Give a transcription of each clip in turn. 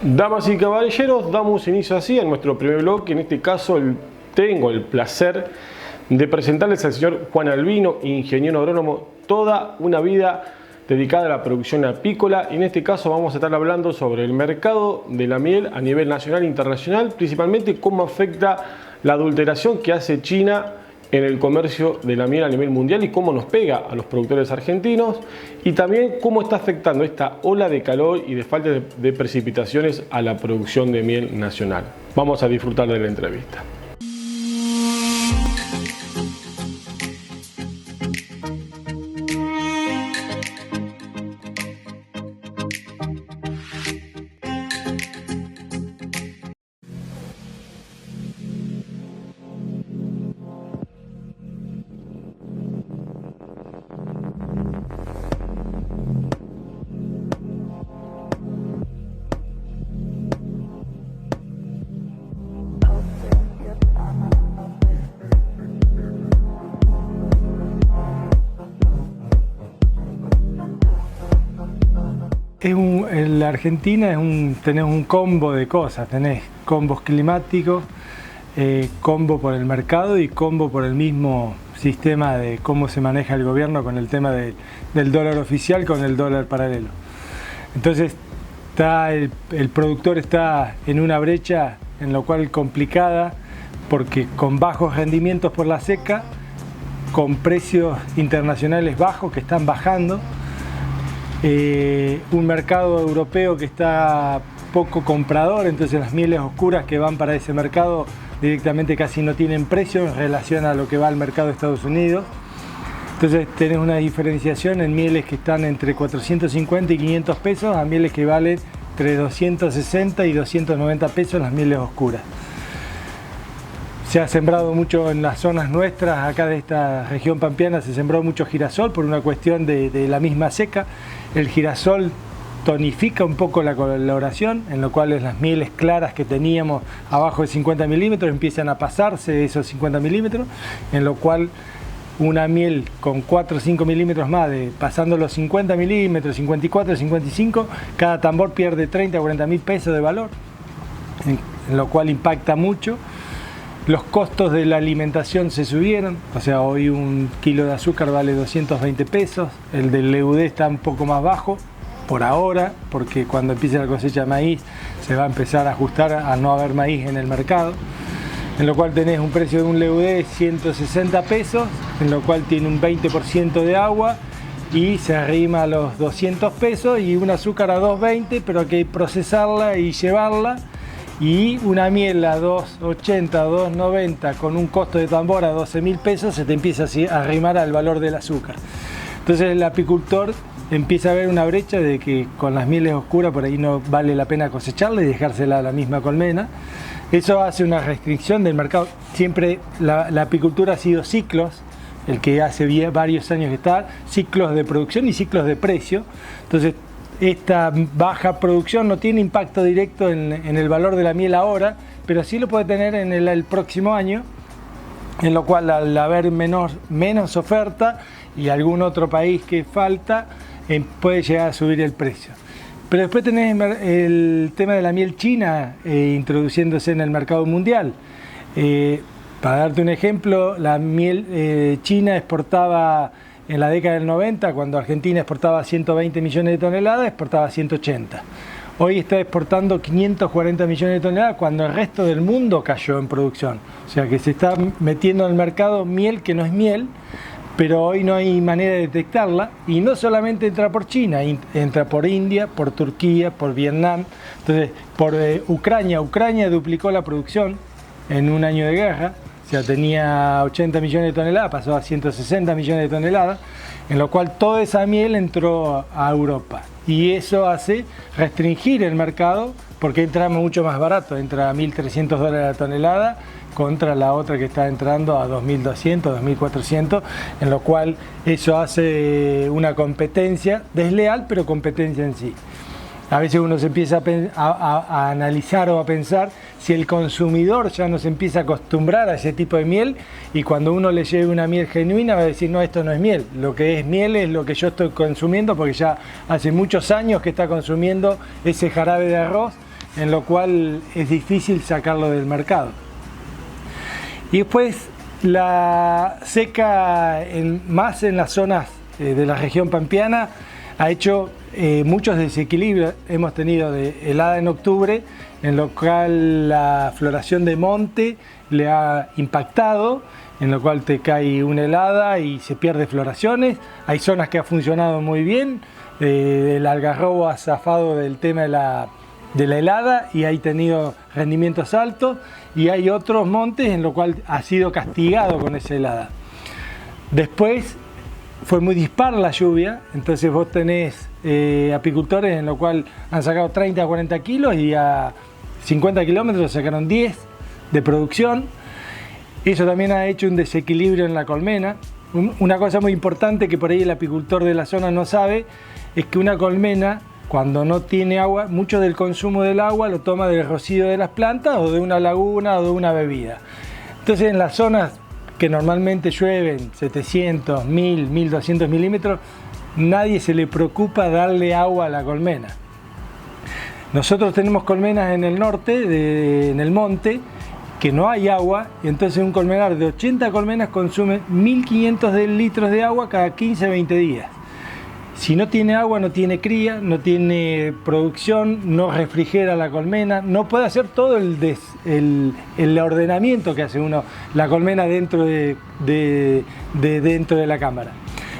Damas y caballeros, damos inicio así a nuestro primer bloque. En este caso tengo el placer de presentarles al señor Juan Albino, ingeniero agrónomo, toda una vida dedicada a la producción apícola. Y en este caso vamos a estar hablando sobre el mercado de la miel a nivel nacional e internacional, principalmente cómo afecta la adulteración que hace China en el comercio de la miel a nivel mundial y cómo nos pega a los productores argentinos, y también cómo está afectando esta ola de calor y de falta de precipitaciones a la producción de miel nacional. Vamos a disfrutar de la entrevista. En la Argentina tenés un combo de cosas, tenés combos climáticos, combo por el mercado y combo por el mismo sistema de cómo se maneja el gobierno con el tema del dólar oficial con el dólar paralelo. Entonces el productor está en una brecha en lo cual complicada, porque con bajos rendimientos por la seca, con precios internacionales bajos que están bajando, un mercado europeo que está poco comprador, entonces las mieles oscuras que van para ese mercado directamente casi no tienen precio en relación a lo que va al mercado de Estados Unidos. Entonces tenés una diferenciación en mieles que están entre 450 y 500 pesos a mieles que valen entre 260 y 290 pesos las mieles oscuras. Se ha sembrado mucho en las zonas nuestras, acá de esta región pampeana se sembró mucho girasol por una cuestión de la misma seca. El girasol tonifica un poco la coloración, en lo cual las mieles claras que teníamos abajo de 50 milímetros empiezan a pasarse de esos 50 milímetros, en lo cual una miel con 4 o 5 milímetros más, pasando los 50 milímetros, 54, 55, cada tambor pierde 30 o 40 mil pesos de valor, en lo cual impacta mucho. Los costos de la alimentación se subieron, o sea, hoy un kilo de azúcar vale 220 pesos, el del LUD está un poco más bajo por ahora, porque cuando empiece la cosecha de maíz se va a empezar a ajustar a no haber maíz en el mercado, en lo cual tenés un precio de un LUD de 160 pesos, en lo cual tiene un 20% de agua y se arrima a los 200 pesos, y un azúcar a 220, pero hay que procesarla y llevarla. Y una miel a 2.80, 2.90 con un costo de tambor a 12 mil pesos, se te empieza a arrimar al valor del azúcar. Entonces el apicultor empieza a ver una brecha de que con las mieles oscuras por ahí no vale la pena cosecharla y dejársela a la misma colmena. Eso hace una restricción del mercado. Siempre la apicultura ha sido ciclos, el que hace varios años que está, ciclos de producción y ciclos de precio. Entonces esta baja producción no tiene impacto directo en el valor de la miel ahora, pero sí lo puede tener en el próximo año, en lo cual al haber menos oferta y algún otro país que falta, puede llegar a subir el precio. Pero después tenés el tema de la miel china introduciéndose en el mercado mundial. Para darte un ejemplo, la miel china exportaba en la década del 90, cuando Argentina exportaba 120 millones de toneladas, exportaba 180. Hoy está exportando 540 millones de toneladas, cuando el resto del mundo cayó en producción. O sea que se está metiendo en el mercado miel que no es miel, pero hoy no hay manera de detectarla, y no solamente entra por China, entra por India, por Turquía, por Vietnam, entonces por Ucrania. Ucrania duplicó la producción en un año de guerra. O sea, tenía 80 millones de toneladas, pasó a 160 millones de toneladas, en lo cual toda esa miel entró a Europa. Y eso hace restringir el mercado, porque entra mucho más barato, entra a $1.300 la tonelada, contra la otra que está entrando a 2.200, 2.400, en lo cual eso hace una competencia desleal, pero competencia en sí. A veces uno se empieza a analizar o a pensar si el consumidor ya no se empieza a acostumbrar a ese tipo de miel, y cuando uno le lleve una miel genuina va a decir, no, esto no es miel, lo que es miel es lo que yo estoy consumiendo, porque ya hace muchos años que está consumiendo ese jarabe de arroz en lo cual es difícil sacarlo del mercado. Y después la seca más en las zonas de la región pampeana ha hecho muchos desequilibrios. Hemos tenido de helada en octubre, en lo cual la floración de monte le ha impactado, en lo cual te cae una helada y se pierde floraciones. Hay zonas que ha funcionado muy bien, el algarrobo ha zafado del tema de la helada y ha tenido rendimientos altos, y hay otros montes en lo cual ha sido castigado con esa helada. Después fue muy dispar la lluvia, entonces vos tenés apicultores en lo cual han sacado 30 a 40 kilos y a 50 kilómetros sacaron 10 de producción. Eso también ha hecho un desequilibrio en la colmena. Una cosa muy importante que por ahí el apicultor de la zona no sabe es que una colmena, cuando no tiene agua, mucho del consumo del agua lo toma del rocío de las plantas o de una laguna o de una bebida. Entonces en las zonas que normalmente llueven 700, 1000, 1200 milímetros, nadie se le preocupa darle agua a la colmena. Nosotros tenemos colmenas en el norte, en el monte, que no hay agua, y entonces un colmenar de 80 colmenas consume 1500 litros de agua cada 15-20 días. Si no tiene agua, no tiene cría, no tiene producción, no refrigera la colmena, no puede hacer todo el ordenamiento que hace la colmena dentro dentro de la cámara.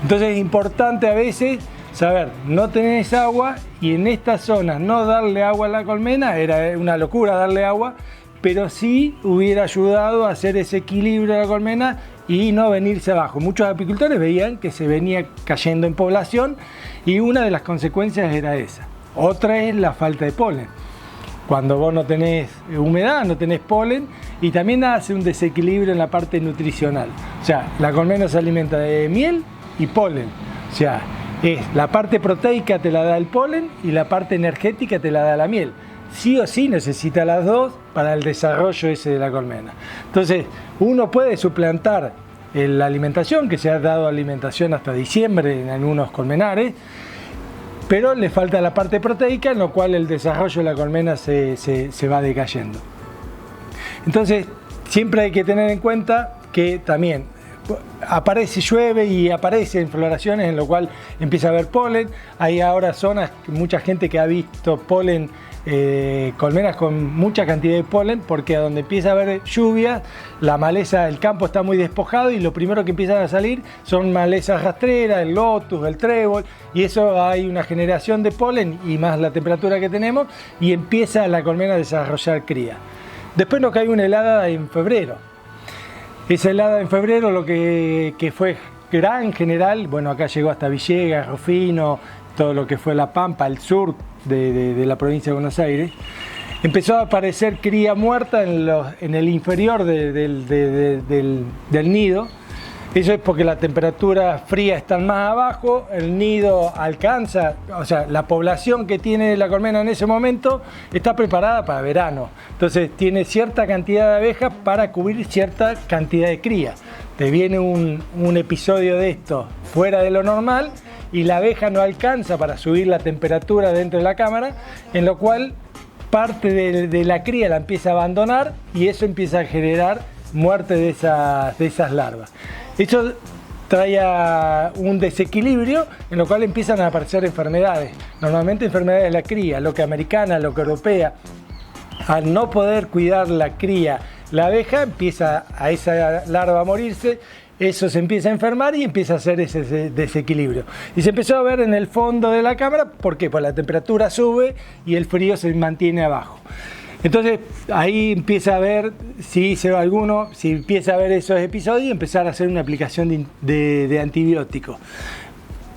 Entonces es importante a veces saber, no tenés agua, y en estas zonas no darle agua a la colmena, era una locura darle agua, pero sí hubiera ayudado a hacer ese equilibrio de la colmena y no venirse abajo. Muchos apicultores veían que se venía cayendo en población, y una de las consecuencias era esa. Otra es la falta de polen. Cuando vos no tenés humedad, no tenés polen, y también hace un desequilibrio en la parte nutricional. O sea, la colmena se alimenta de miel y polen. O sea, la parte proteica te la da el polen y la parte energética te la da la miel. Sí o sí necesita las dos para el desarrollo ese de la colmena. Entonces, uno puede suplantar la alimentación, que se ha dado alimentación hasta diciembre en algunos colmenares, pero le falta la parte proteica, en lo cual el desarrollo de la colmena se va decayendo. Entonces, siempre hay que tener en cuenta que también llueve y aparecen floraciones, en lo cual empieza a haber polen. Hay ahora zonas, mucha gente que ha visto polen, colmenas con mucha cantidad de polen, porque a donde empieza a haber lluvias, la maleza, el campo está muy despojado, y lo primero que empiezan a salir son malezas rastreras, el lotus, el trébol, y eso hay una generación de polen, y más la temperatura que tenemos, y empieza la colmena a desarrollar cría. Después nos cae una helada en febrero. Esa helada en febrero, lo que fue gran general, bueno, acá llegó hasta Villegas, Rufino, todo lo que fue La Pampa, el sur de la provincia de Buenos Aires, empezó a aparecer cría muerta en el inferior del nido. Eso es porque la temperatura fría está más abajo, el nido alcanza, o sea, la población que tiene la colmena en ese momento está preparada para verano. Entonces tiene cierta cantidad de abejas para cubrir cierta cantidad de cría. Te viene un episodio de esto fuera de lo normal, y la abeja no alcanza para subir la temperatura dentro de la cámara, en lo cual parte de la cría la empieza a abandonar, y eso empieza a generar muerte de esas larvas. Eso trae un desequilibrio, en lo cual empiezan a aparecer enfermedades. Normalmente enfermedades de la cría, loca americana, loca europea. Al no poder cuidar la cría, la abeja empieza a esa larva a morirse, eso se empieza a enfermar y empieza a hacer ese desequilibrio. Y se empezó a ver en el fondo de la cámara, ¿por qué? Pues la temperatura sube y el frío se mantiene abajo. Entonces ahí empieza a ver si empieza a ver esos episodios, y empezar a hacer una aplicación de antibióticos,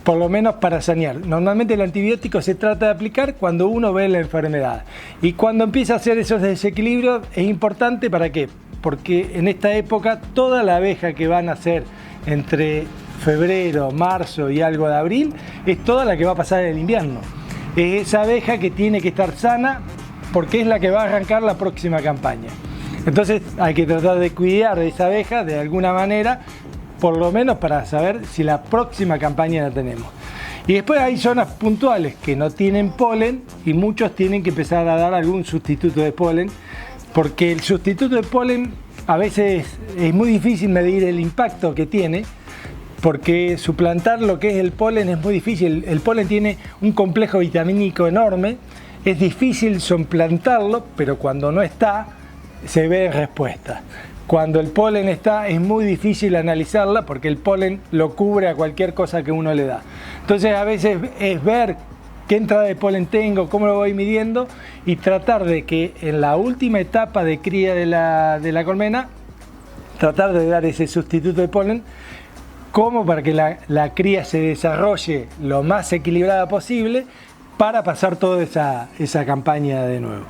por lo menos para sanear. Normalmente el antibiótico se trata de aplicar cuando uno ve la enfermedad, y cuando empieza a hacer esos desequilibrios es importante. ¿Para qué? Porque en esta época toda la abeja que va a nacer entre febrero, marzo y algo de abril es toda la que va a pasar el invierno. Es esa abeja que tiene que estar sana, porque es la que va a arrancar la próxima campaña. Entonces hay que tratar de cuidar de esa abeja de alguna manera, por lo menos para saber si la próxima campaña la tenemos. Y después hay zonas puntuales que no tienen polen y muchos tienen que empezar a dar algún sustituto de polen, porque el sustituto de polen a veces es muy difícil medir el impacto que tiene, porque suplantar lo que es el polen es muy difícil. El polen tiene un complejo vitamínico enorme, es difícil suplantarlo, pero cuando no está, se ve respuesta. Cuando el polen está, es muy difícil analizarla porque el polen lo cubre a cualquier cosa que uno le da. Entonces a veces es ver qué entrada de polen tengo, cómo lo voy midiendo y tratar de que en la última etapa de cría de la colmena, tratar de dar ese sustituto de polen como para que la cría se desarrolle lo más equilibrada posible para pasar toda esa campaña de nuevo.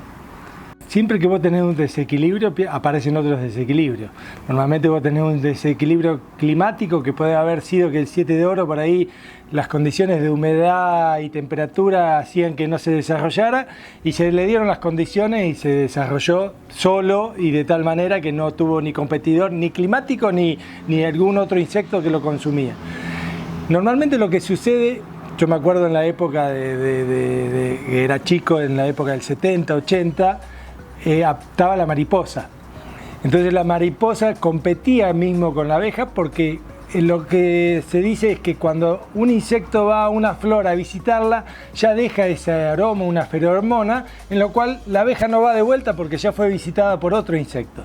Siempre que vos tenés un desequilibrio, aparecen otros desequilibrios. Normalmente vos tenés un desequilibrio climático que puede haber sido que el 7 de oro por ahí las condiciones de humedad y temperatura hacían que no se desarrollara y se le dieron las condiciones y se desarrolló solo y de tal manera que no tuvo ni competidor ni climático ni algún otro insecto que lo consumía. Normalmente lo que sucede, yo me acuerdo en la época que era chico, en la época del 70, 80, estaba la mariposa. Entonces la mariposa competía mismo con la abeja porque lo que se dice es que cuando un insecto va a una flor a visitarla, ya deja ese aroma, una feromona, en lo cual la abeja no va de vuelta porque ya fue visitada por otro insecto.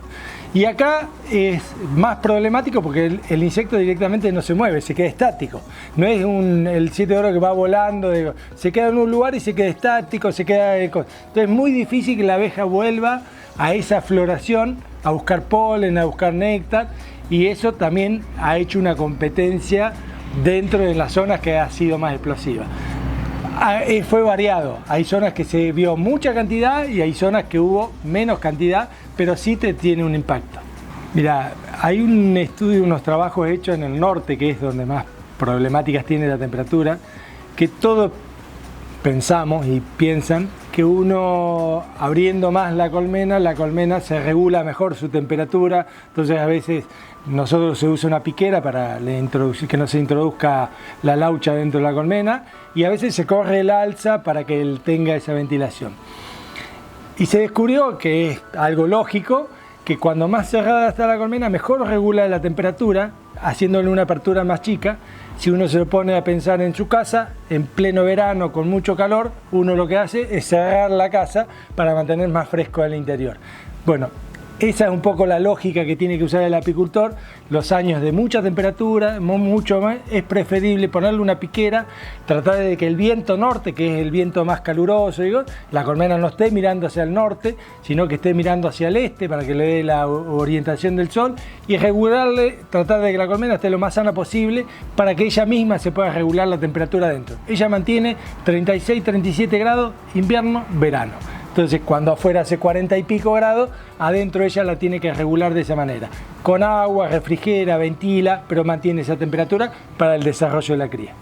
Y acá es más problemático porque el insecto directamente no se mueve, se queda estático. No es el 7 de oro que va volando, se queda en un lugar y se queda estático, se queda... Entonces es muy difícil que la abeja vuelva a esa floración, a buscar polen, a buscar néctar, y eso también ha hecho una competencia dentro de las zonas que ha sido más explosiva. Fue variado, hay zonas que se vio mucha cantidad y hay zonas que hubo menos cantidad, pero sí tiene un impacto. Mira, hay un estudio, unos trabajos hechos en el norte, que es donde más problemáticas tiene la temperatura, que todos pensamos y piensan que uno abriendo más la colmena se regula mejor su temperatura, entonces a veces nosotros se usa una piquera para que no se introduzca la laucha dentro de la colmena y a veces se corre el alza para que él tenga esa ventilación. Y se descubrió que es algo lógico, que cuando más cerrada está la colmena mejor regula la temperatura, haciéndole una apertura más chica. Si uno se lo pone a pensar en su casa, en pleno verano con mucho calor, uno lo que hace es cerrar la casa para mantener más fresco el interior. Bueno, esa es un poco la lógica que tiene que usar el apicultor. Los años de mucha temperatura, mucho más, es preferible ponerle una piquera, tratar de que el viento norte, que es el viento más caluroso, la colmena no esté mirando hacia el norte, sino que esté mirando hacia el este para que le dé la orientación del sol y regularle, tratar de que la colmena esté lo más sana posible para que ella misma se pueda regular la temperatura dentro. Ella mantiene 36, 37 grados invierno, verano. Entonces cuando afuera hace 40 y pico grados, adentro ella la tiene que regular de esa manera. Con agua, refrigera, ventila, pero mantiene esa temperatura para el desarrollo de la cría.